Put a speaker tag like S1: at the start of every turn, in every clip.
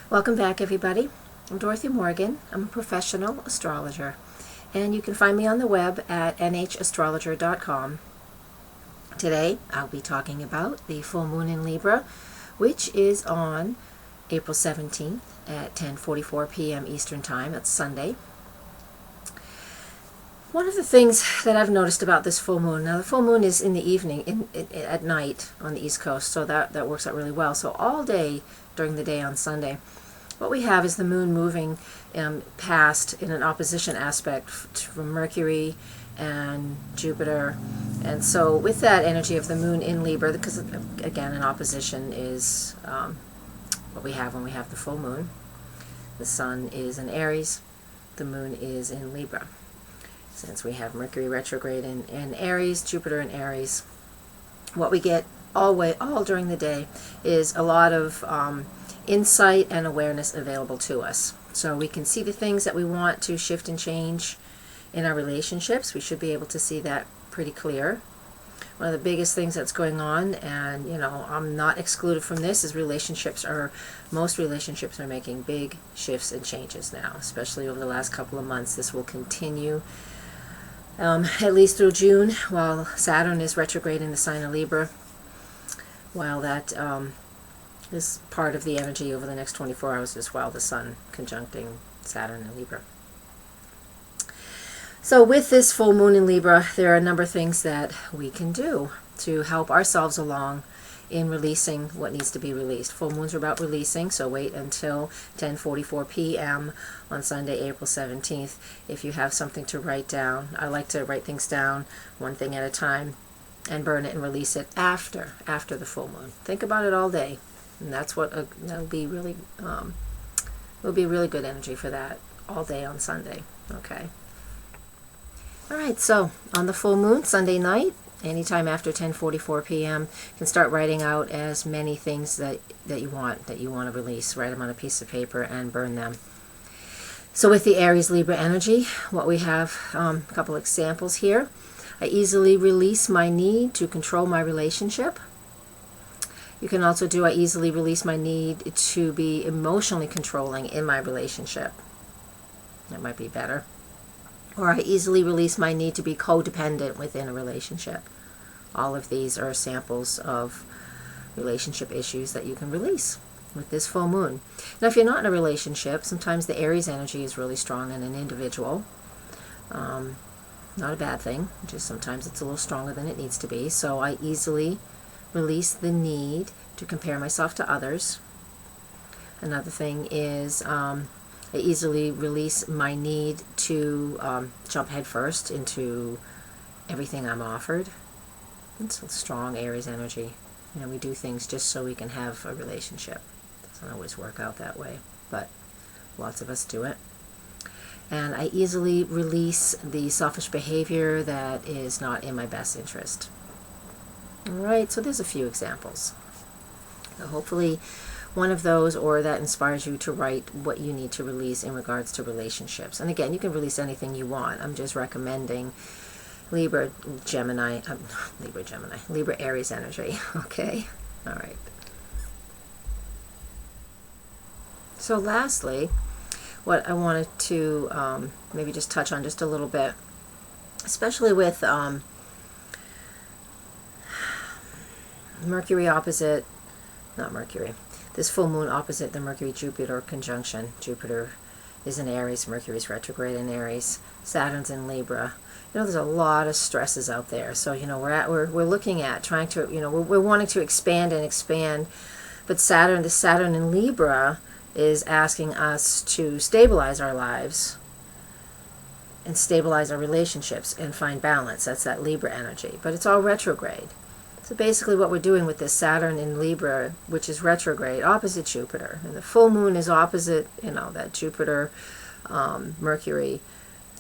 S1: Welcome back, everybody. I'm Dorothy Morgan. I'm a professional astrologer, and you can find me on the web at nhastrologer.com. Today, I'll be talking about the full moon in Libra, which is on April 17th at 10:44 p.m. Eastern Time. That's Sunday. One of the things that I've noticed about this full moon, now the full moon is in the evening, at night on the East Coast, so that works out really well. So all day during the day on Sunday, what we have is the moon moving past in an opposition aspect from Mercury and Jupiter. And so with that energy of the moon in Libra, because again, an opposition is what we have when we have the full moon. The sun is in Aries, the moon is in Libra. Since we have Mercury retrograde in Aries, Jupiter in Aries, what we get all during the day is a lot of insight and awareness available to us. So we can see the things that we want to shift and change in our relationships. We should be able to see that pretty clear. One of the biggest things that's going on, and I'm not excluded from this, is most relationships are making big shifts and changes now, especially over the last couple of months. This will continue at least through June, while Saturn is retrograde in the sign of Libra, while that is part of the energy over the next 24 hours as well, the sun conjuncting Saturn in Libra. So with this full moon in Libra, there are a number of things that we can do to help ourselves along in releasing what needs to be released. Full moons are about releasing, so wait until 10:44 p.m. on Sunday, April 17th, if you have something to write down. I like to write things down one thing at a time and burn it and release it after the full moon. Think about it all day, and that's what that'll be really will be really good energy for that all day on Sunday. Okay. All right, so on the full moon, Sunday night, anytime after 10:44 p.m., you can start writing out as many things that you want to release. Write them on a piece of paper and burn them. So with the Aries Libra energy, what we have, a couple examples here. I easily release my need to control my relationship. You can also do, I easily release my need to be emotionally controlling in my relationship. That might be better. Or I easily release my need to be codependent within a relationship. All of these are samples of relationship issues that you can release with this full moon. Now, if you're not in a relationship, sometimes the Aries energy is really strong in an individual. Not a bad thing, just sometimes it's a little stronger than it needs to be. So I easily release the need to compare myself to others. Another thing is I easily release my need to jump headfirst into everything I'm offered. It's a strong Aries energy. We do things just so we can have a relationship. It doesn't always work out that way, but lots of us do it. And I easily release the selfish behavior that is not in my best interest. All right, so there's a few examples. So hopefully one of those, or that inspires you to write what you need to release in regards to relationships. And again, you can release anything you want. I'm just recommending Libra Aries energy. Okay? All right. So lastly, what I wanted to maybe just touch on just a little bit, especially with Mercury opposite, not Mercury, this full moon opposite the Mercury-Jupiter conjunction. Jupiter is in Aries, Mercury's retrograde in Aries, Saturn's in Libra. There's a lot of stresses out there. So, we're looking at trying to, we're wanting to expand, but the Saturn in Libra is asking us to stabilize our lives and stabilize our relationships and find balance. That's that Libra energy. But it's all retrograde. So basically what we're doing with this Saturn in Libra, which is retrograde, opposite Jupiter, and the full moon is opposite, that Jupiter, Mercury.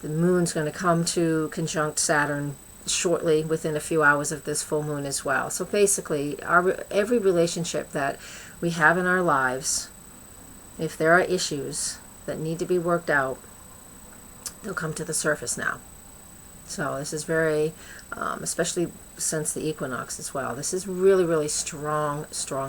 S1: The moon's going to come to conjunct Saturn shortly, within a few hours of this full moon as well. So basically, every relationship that we have in our lives, if there are issues that need to be worked out, they'll come to the surface now. So this is very, especially since the equinox as well, this is really, really strong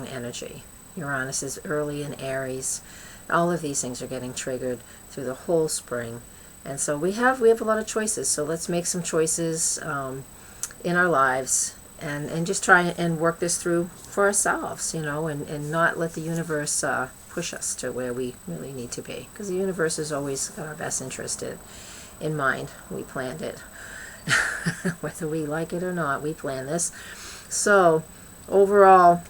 S1: energy. Uranus is early in Aries, All of these things are getting triggered through the whole spring. And so we have a lot of choices. So let's make some choices in our lives, and just try and work this through for ourselves, and not let the universe push us to where we really need to be. Because the universe has always got our best interest in mind. We planned it. Whether we like it or not, we planned this. So overall,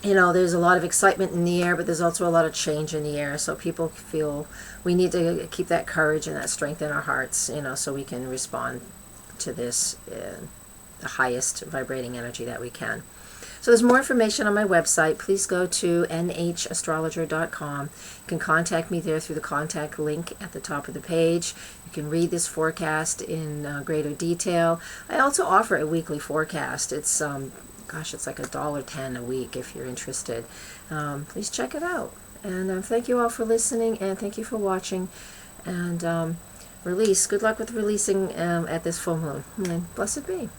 S1: there's a lot of excitement in the air, but there's also a lot of change in the air. So people feel we need to keep that courage and that strength in our hearts, so we can respond to this the highest vibrating energy that we can. So there's more information on my website. Please go to nhastrologer.com. You can contact me there through the contact link at the top of the page. You can read this forecast in greater detail. I also offer a weekly forecast. It's it's like $1.10 a week if you're interested. Please check it out. And thank you all for listening, and thank you for watching. And release. Good luck with releasing at this full moon. And blessed be.